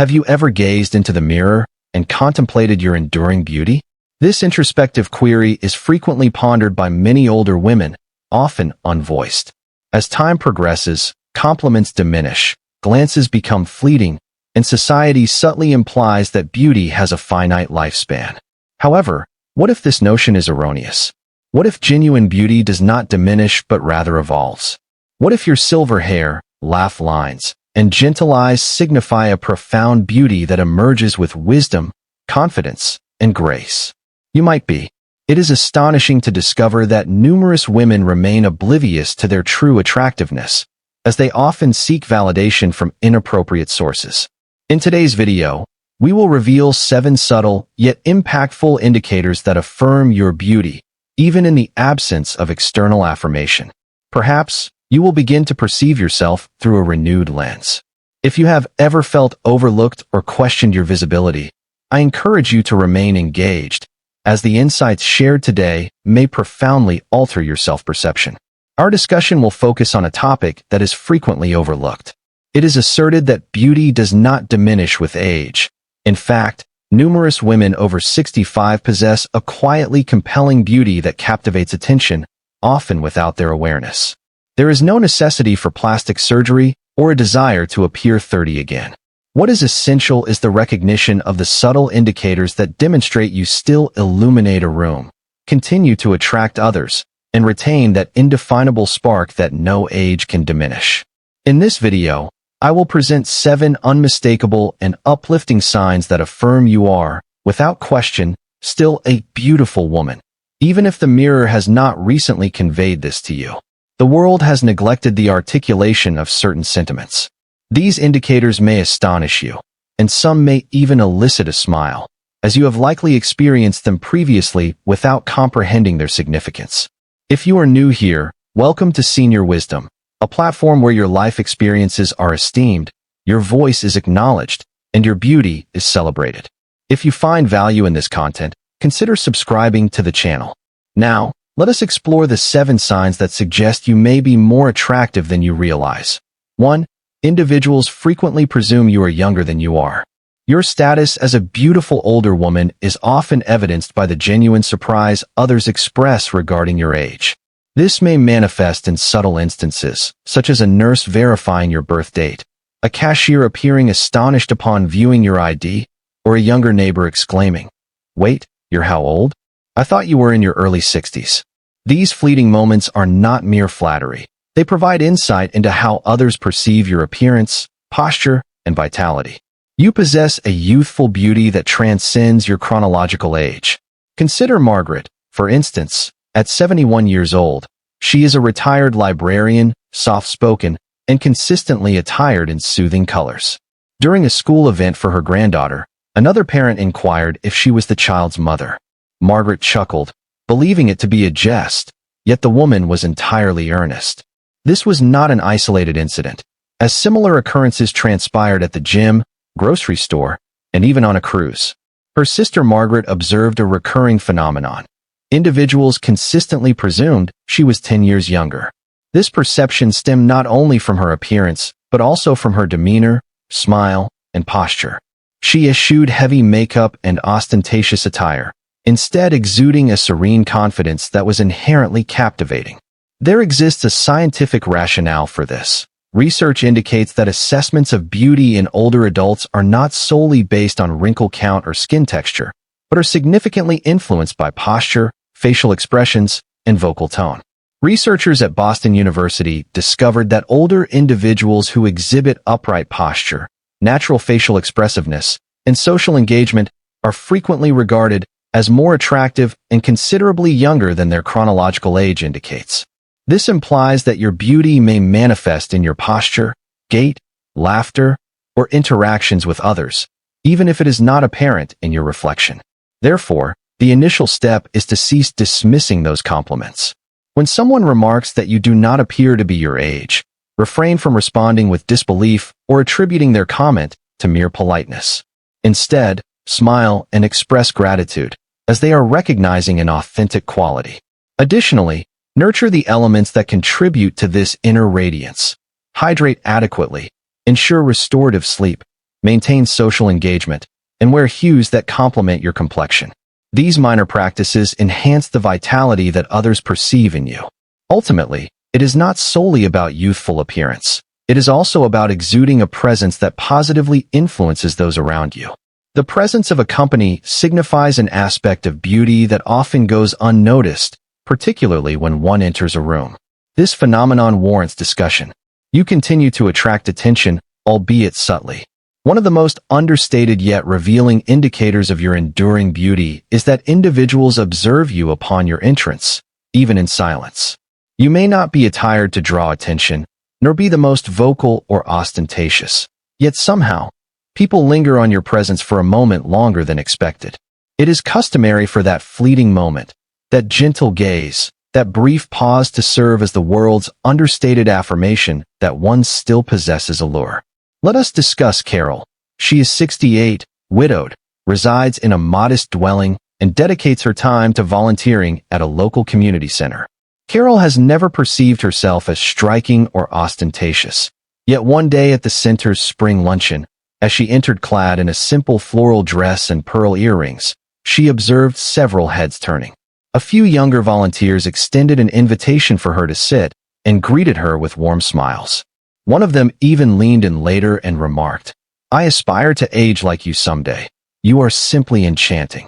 Have you ever gazed into the mirror and contemplated your enduring beauty? This introspective query is frequently pondered by many older women, often unvoiced. As time progresses, compliments diminish, glances become fleeting, and society subtly implies that beauty has a finite lifespan. However, what if this notion is erroneous? What if genuine beauty does not diminish but rather evolves? What if your silver hair, laugh lines, and gentle eyes signify a profound beauty that emerges with wisdom, confidence, and grace? You might be. It is astonishing to discover that numerous women remain oblivious to their true attractiveness, as they often seek validation from inappropriate sources. In today's video, we will reveal 7 subtle yet impactful indicators that affirm your beauty, even in the absence of external affirmation. Perhaps you will begin to perceive yourself through a renewed lens. If you have ever felt overlooked or questioned your visibility, I encourage you to remain engaged, as the insights shared today may profoundly alter your self-perception. Our discussion will focus on a topic that is frequently overlooked. It is asserted that beauty does not diminish with age. In fact, numerous women over 65 possess a quietly compelling beauty that captivates attention, often without their awareness. There is no necessity for plastic surgery or a desire to appear 30 again. What is essential is the recognition of the subtle indicators that demonstrate you still illuminate a room, continue to attract others, and retain that indefinable spark that no age can diminish. In this video, I will present 7 unmistakable and uplifting signs that affirm you are, without question, still a beautiful woman, even if the mirror has not recently conveyed this to you. The world has neglected the articulation of certain sentiments. These indicators may astonish you, and some may even elicit a smile, as you have likely experienced them previously without comprehending their significance. If you are new here, welcome to Senior Wisdom, a platform where your life experiences are esteemed, your voice is acknowledged, and your beauty is celebrated. If you find value in this content, consider subscribing to the channel. Now, let us explore the 7 signs that suggest you may be more attractive than you realize. 1. Individuals frequently presume you are younger than you are. Your status as a beautiful older woman is often evidenced by the genuine surprise others express regarding your age. This may manifest in subtle instances, such as a nurse verifying your birth date, a cashier appearing astonished upon viewing your ID, or a younger neighbor exclaiming, "Wait, you're how old? I thought you were in your early 60s." These fleeting moments are not mere flattery. They provide insight into how others perceive your appearance, posture, and vitality. You possess a youthful beauty that transcends your chronological age. Consider Margaret, for instance. At 71 years old, she is a retired librarian, soft-spoken, and consistently attired in soothing colors. During a school event for her granddaughter, another parent inquired if she was the child's mother. Margaret chuckled, believing it to be a jest, yet the woman was entirely earnest. This was not an isolated incident, as similar occurrences transpired at the gym, grocery store, and even on a cruise. Her sister Margaret observed a recurring phenomenon. Individuals consistently presumed she was 10 years younger. This perception stemmed not only from her appearance, but also from her demeanor, smile, and posture. She eschewed heavy makeup and ostentatious attire, instead exuding a serene confidence that was inherently captivating. There exists a scientific rationale for this. Research indicates that assessments of beauty in older adults are not solely based on wrinkle count or skin texture, but are significantly influenced by posture, facial expressions, and vocal tone. Researchers at Boston University discovered that older individuals who exhibit upright posture, natural facial expressiveness, and social engagement are frequently regarded as more attractive and considerably younger than their chronological age indicates. This implies that your beauty may manifest in your posture, gait, laughter, or interactions with others, even if it is not apparent in your reflection. Therefore, the initial step is to cease dismissing those compliments. When someone remarks that you do not appear to be your age, refrain from responding with disbelief or attributing their comment to mere politeness. Instead, smile and express gratitude, as they are recognizing an authentic quality. Additionally, nurture the elements that contribute to this inner radiance. Hydrate adequately, ensure restorative sleep, maintain social engagement, and wear hues that complement your complexion. These minor practices enhance the vitality that others perceive in you. Ultimately, it is not solely about youthful appearance. It is also about exuding a presence that positively influences those around you. The presence of a company signifies an aspect of beauty that often goes unnoticed, particularly when one enters a room. This phenomenon warrants discussion. You continue to attract attention, albeit subtly. One of the most understated yet revealing indicators of your enduring beauty is that individuals observe you upon your entrance, even in silence. You may not be attired to draw attention, nor be the most vocal or ostentatious. Yet somehow, people linger on your presence for a moment longer than expected. It is customary for that fleeting moment, that gentle gaze, that brief pause to serve as the world's understated affirmation that one still possesses allure. Let us discuss Carol. She is 68, widowed, resides in a modest dwelling, and dedicates her time to volunteering at a local community center. Carol has never perceived herself as striking or ostentatious. Yet one day at the center's spring luncheon, as she entered clad in a simple floral dress and pearl earrings, she observed several heads turning. A few younger volunteers extended an invitation for her to sit and greeted her with warm smiles. One of them even leaned in later and remarked, "I aspire to age like you someday. You are simply enchanting."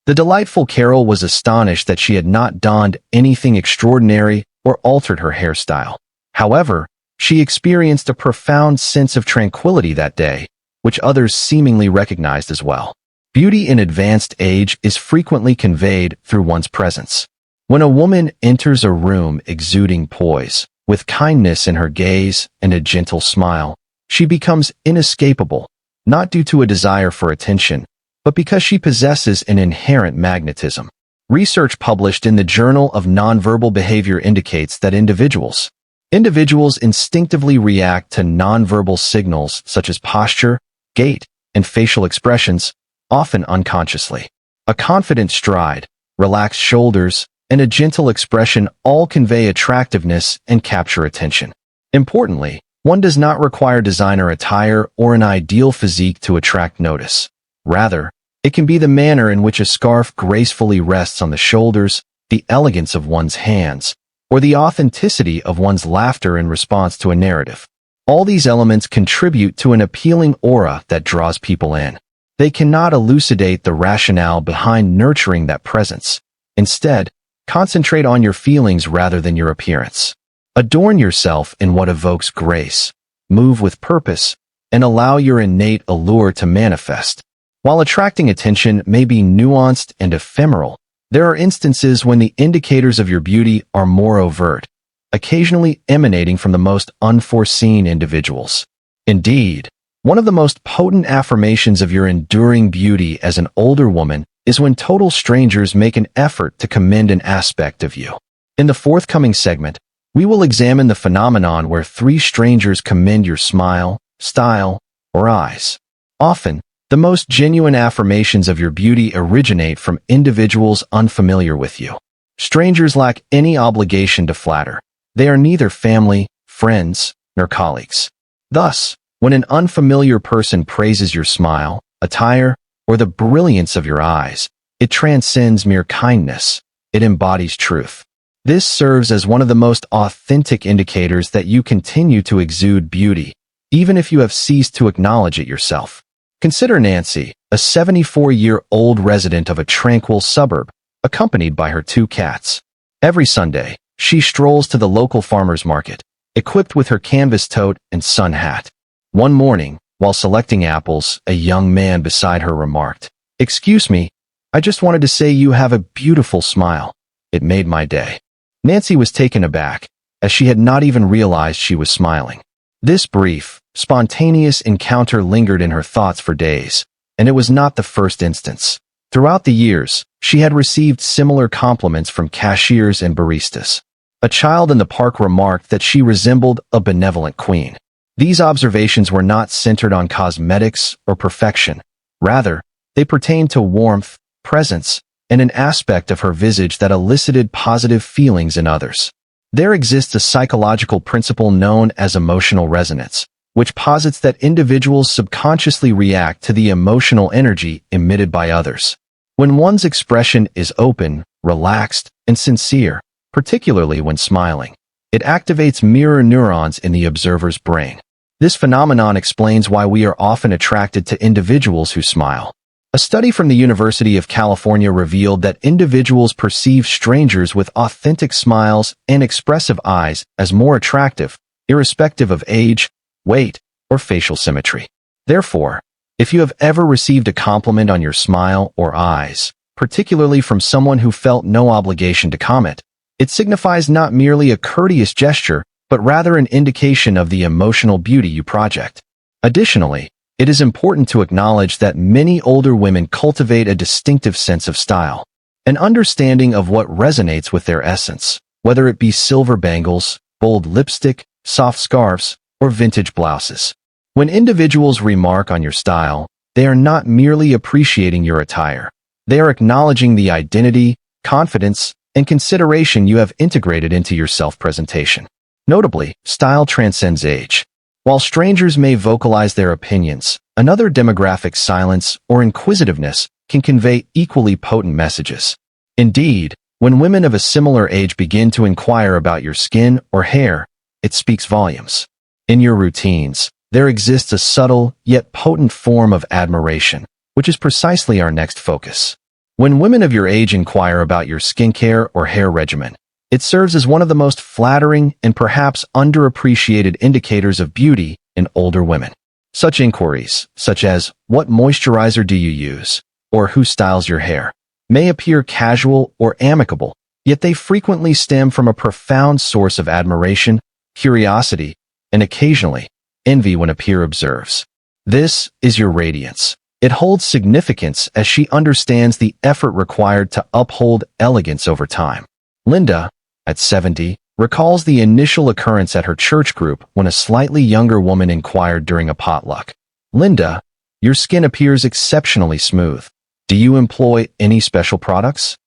The delightful Carol was astonished that she had not donned anything extraordinary or altered her hairstyle. However, she experienced a profound sense of tranquility that day, which others seemingly recognized as well. Beauty in advanced age is frequently conveyed through one's presence. When a woman enters a room exuding poise, with kindness in her gaze and a gentle smile, she becomes inescapable, not due to a desire for attention, but because she possesses an inherent magnetism. Research published in the Journal of Nonverbal Behavior indicates that individuals instinctively react to nonverbal signals such as posture, gait, and facial expressions, often unconsciously. A confident stride, relaxed shoulders, and a gentle expression all convey attractiveness and capture attention. Importantly, one does not require designer attire or an ideal physique to attract notice. Rather, it can be the manner in which a scarf gracefully rests on the shoulders, the elegance of one's hands, or the authenticity of one's laughter in response to a narrative. All these elements contribute to an appealing aura that draws people in. They cannot elucidate the rationale behind nurturing that presence. Instead, concentrate on your feelings rather than your appearance. Adorn yourself in what evokes grace, move with purpose, and allow your innate allure to manifest. While attracting attention may be nuanced and ephemeral, there are instances when the indicators of your beauty are more overt, occasionally emanating from the most unforeseen individuals. Indeed, one of the most potent affirmations of your enduring beauty as an older woman is when total strangers make an effort to commend an aspect of you. In the forthcoming segment, we will examine the phenomenon where three strangers commend your smile, style, or eyes. Often, the most genuine affirmations of your beauty originate from individuals unfamiliar with you. Strangers lack any obligation to flatter. They are neither family, friends, nor colleagues. Thus, when an unfamiliar person praises your smile, attire, or the brilliance of your eyes, it transcends mere kindness. It embodies truth. This serves as one of the most authentic indicators that you continue to exude beauty, even if you have ceased to acknowledge it yourself. Consider Nancy, a 74-year-old resident of a tranquil suburb, accompanied by her two cats. Every Sunday, she strolls to the local farmer's market, equipped with her canvas tote and sun hat. One morning, while selecting apples, a young man beside her remarked, "Excuse me, I just wanted to say you have a beautiful smile. It made my day." Nancy was taken aback, as she had not even realized she was smiling. This brief, spontaneous encounter lingered in her thoughts for days, and it was not the first instance. Throughout the years, she had received similar compliments from cashiers and baristas. A child in the park remarked that she resembled a benevolent queen. These observations were not centered on cosmetics or perfection. Rather, they pertained to warmth, presence, and an aspect of her visage that elicited positive feelings in others. There exists a psychological principle known as emotional resonance, which posits that individuals subconsciously react to the emotional energy emitted by others. When one's expression is open, relaxed, and sincere, particularly when smiling, it activates mirror neurons in the observer's brain. This phenomenon explains why we are often attracted to individuals who smile. A study from the University of California revealed that individuals perceive strangers with authentic smiles and expressive eyes as more attractive, irrespective of age, weight, or facial symmetry. Therefore, if you have ever received a compliment on your smile or eyes, particularly from someone who felt no obligation to comment, it signifies not merely a courteous gesture, but rather an indication of the emotional beauty you project. Additionally, it is important to acknowledge that many older women cultivate a distinctive sense of style, an understanding of what resonates with their essence, whether it be silver bangles, bold lipstick, soft scarves, or vintage blouses. When individuals remark on your style, they are not merely appreciating your attire. They are acknowledging the identity, confidence, and consideration you have integrated into your self-presentation. Notably, style transcends age. While strangers may vocalize their opinions, another demographic, silence or inquisitiveness, can convey equally potent messages. Indeed, when women of a similar age begin to inquire about your skin or hair, it speaks volumes. In your routines, there exists a subtle yet potent form of admiration, which is precisely our next focus. When women of your age inquire about your skincare or hair regimen, it serves as one of the most flattering and perhaps underappreciated indicators of beauty in older women. Such inquiries, such as, "What moisturizer do you use?" or "Who styles your hair?" may appear casual or amicable, yet they frequently stem from a profound source of admiration, curiosity, and occasionally, envy when a peer observes. This is your radiance. It holds significance as she understands the effort required to uphold elegance over time. Linda, at 70, recalls the initial occurrence at her church group when a slightly younger woman inquired during a potluck. "Linda, your skin appears exceptionally smooth. Do you employ any special products?"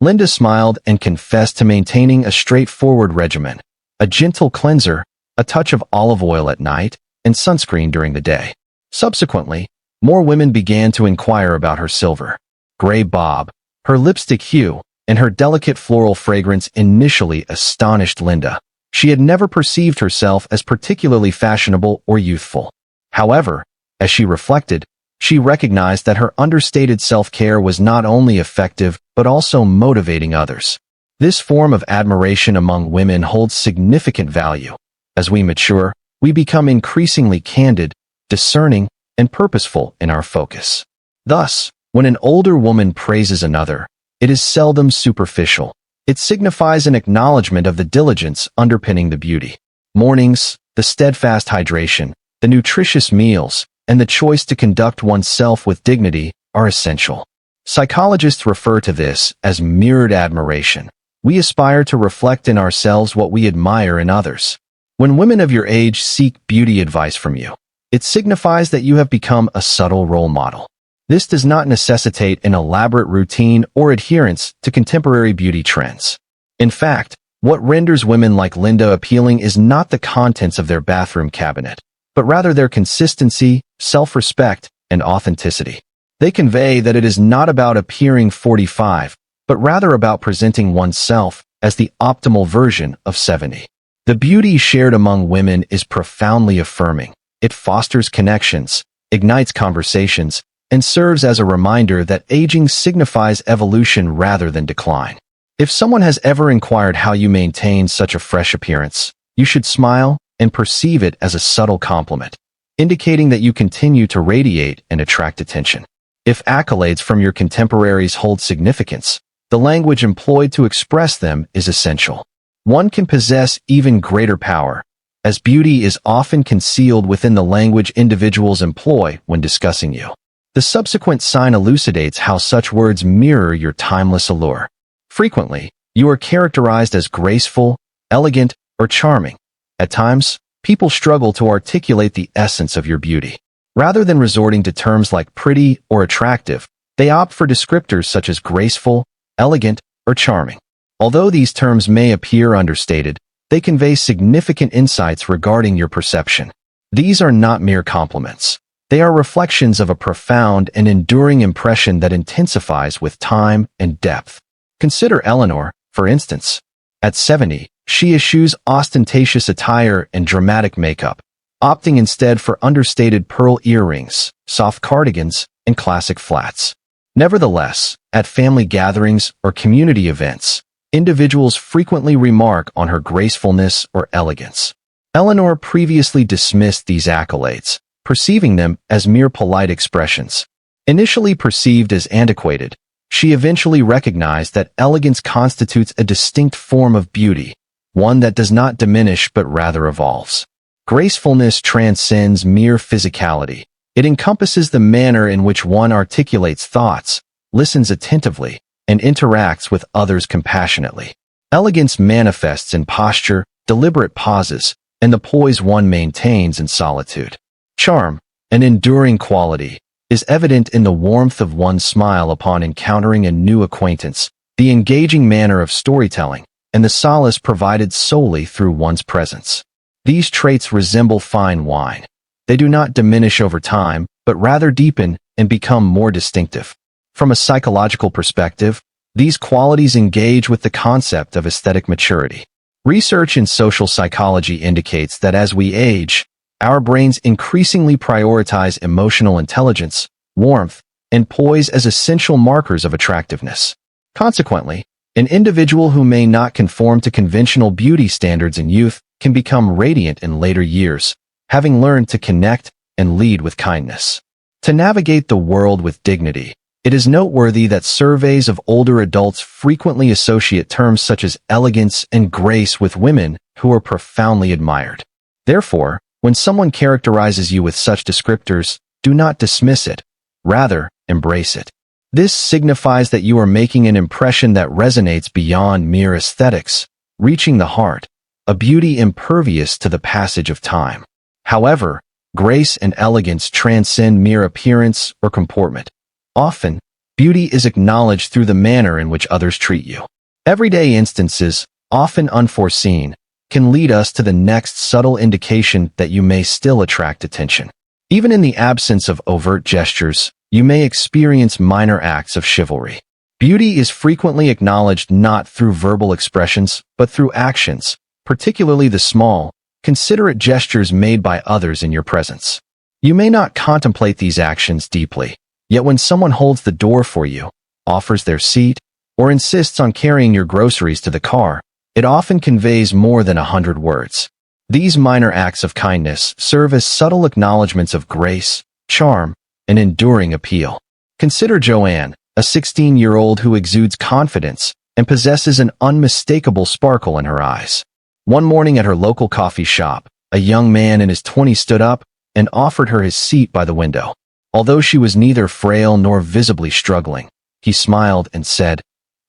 Linda smiled and confessed to maintaining a straightforward regimen, a gentle cleanser, a touch of olive oil at night, and sunscreen during the day. Subsequently, more women began to inquire about her silver, gray bob, her lipstick hue, and her delicate floral fragrance. Initially astonished Linda. She had never perceived herself as particularly fashionable or youthful. However, as she reflected, she recognized that her understated self-care was not only effective but also motivating others. This form of admiration among women holds significant value. As we mature, we become increasingly candid, discerning, and purposeful in our focus. Thus, when an older woman praises another, it is seldom superficial. It signifies an acknowledgement of the diligence underpinning the beauty. Mornings, the steadfast hydration, the nutritious meals, and the choice to conduct oneself with dignity are essential. Psychologists refer to this as mirrored admiration. We aspire to reflect in ourselves what we admire in others. When women of your age seek beauty advice from you, it signifies that you have become a subtle role model. This does not necessitate an elaborate routine or adherence to contemporary beauty trends. In fact, what renders women like Linda appealing is not the contents of their bathroom cabinet, but rather their consistency, self-respect, and authenticity. They convey that it is not about appearing 45, but rather about presenting oneself as the optimal version of 70. The beauty shared among women is profoundly affirming. It fosters connections, ignites conversations, and serves as a reminder that aging signifies evolution rather than decline. If someone has ever inquired how you maintain such a fresh appearance, you should smile and perceive it as a subtle compliment, indicating that you continue to radiate and attract attention. If accolades from your contemporaries hold significance, the language employed to express them is essential. One can possess even greater power, as beauty is often concealed within the language individuals employ when discussing you. The subsequent sign elucidates how such words mirror your timeless allure. Frequently, you are characterized as graceful, elegant, or charming. At times, people struggle to articulate the essence of your beauty. Rather than resorting to terms like pretty or attractive, they opt for descriptors such as graceful, elegant, or charming. Although these terms may appear understated, they convey significant insights regarding your perception. These are not mere compliments. They are reflections of a profound and enduring impression that intensifies with time and depth. Consider Eleanor, for instance. At 70, she eschews ostentatious attire and dramatic makeup, opting instead for understated pearl earrings, soft cardigans, and classic flats. Nevertheless, at family gatherings or community events, individuals frequently remark on her gracefulness or elegance. Eleanor previously dismissed these accolades, perceiving them as mere polite expressions. Initially perceived as antiquated, she eventually recognized that elegance constitutes a distinct form of beauty, one that does not diminish but rather evolves. Gracefulness transcends mere physicality. It encompasses the manner in which one articulates thoughts, listens attentively, and interacts with others compassionately. Elegance manifests in posture, deliberate pauses, and the poise one maintains in solitude. Charm, an enduring quality, is evident in the warmth of one's smile upon encountering a new acquaintance, the engaging manner of storytelling, and the solace provided solely through one's presence. These traits resemble fine wine. They do not diminish over time, but rather deepen and become more distinctive. From a psychological perspective, these qualities engage with the concept of aesthetic maturity. Research in social psychology indicates that as we age, our brains increasingly prioritize emotional intelligence, warmth, and poise as essential markers of attractiveness. Consequently, an individual who may not conform to conventional beauty standards in youth can become radiant in later years, having learned to connect and lead with kindness. To navigate the world with dignity, it is noteworthy that surveys of older adults frequently associate terms such as elegance and grace with women who are profoundly admired. Therefore, when someone characterizes you with such descriptors, do not dismiss it. Rather, embrace it. This signifies that you are making an impression that resonates beyond mere aesthetics, reaching the heart, a beauty impervious to the passage of time. However, grace and elegance transcend mere appearance or comportment. Often, beauty is acknowledged through the manner in which others treat you. Everyday instances, often unforeseen, can lead us to the next subtle indication that you may still attract attention. Even in the absence of overt gestures, you may experience minor acts of chivalry. Beauty is frequently acknowledged not through verbal expressions, but through actions, particularly the small, considerate gestures made by others in your presence. You may not contemplate these actions deeply, yet when someone holds the door for you, offers their seat, or insists on carrying your groceries to the car, it often conveys more than 100 words. These minor acts of kindness serve as subtle acknowledgments of grace, charm, and enduring appeal. Consider Joanne, a 16-year-old who exudes confidence and possesses an unmistakable sparkle in her eyes. One morning at her local coffee shop, a young man in his 20s stood up and offered her his seat by the window. Although she was neither frail nor visibly struggling, he smiled and said,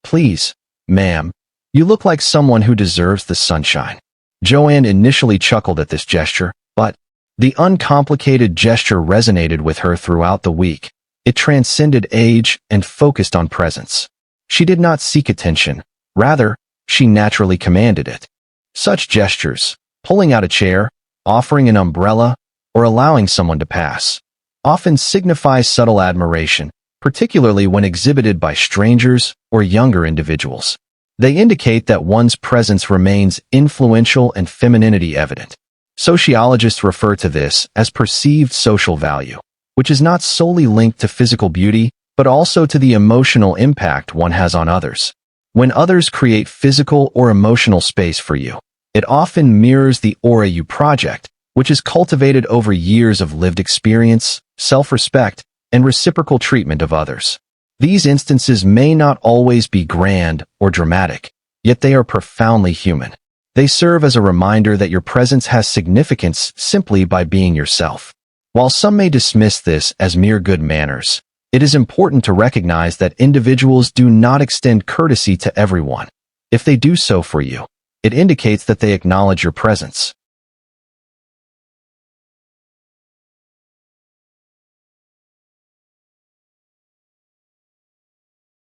"Please, ma'am, you look like someone who deserves the sunshine." Joanne initially chuckled at this gesture, but the uncomplicated gesture resonated with her throughout the week. It transcended age and focused on presence. She did not seek attention. Rather, she naturally commanded it. Such gestures, pulling out a chair, offering an umbrella, or allowing someone to pass, often signify subtle admiration, particularly when exhibited by strangers or younger individuals. They indicate that one's presence remains influential and femininity evident. Sociologists refer to this as perceived social value, which is not solely linked to physical beauty, but also to the emotional impact one has on others. When others create physical or emotional space for you, it often mirrors the aura you project, which is cultivated over years of lived experience, self-respect, and reciprocal treatment of others. These instances may not always be grand or dramatic, yet they are profoundly human. They serve as a reminder that your presence has significance simply by being yourself. While some may dismiss this as mere good manners, it is important to recognize that individuals do not extend courtesy to everyone. If they do so for you, it indicates that they acknowledge your presence,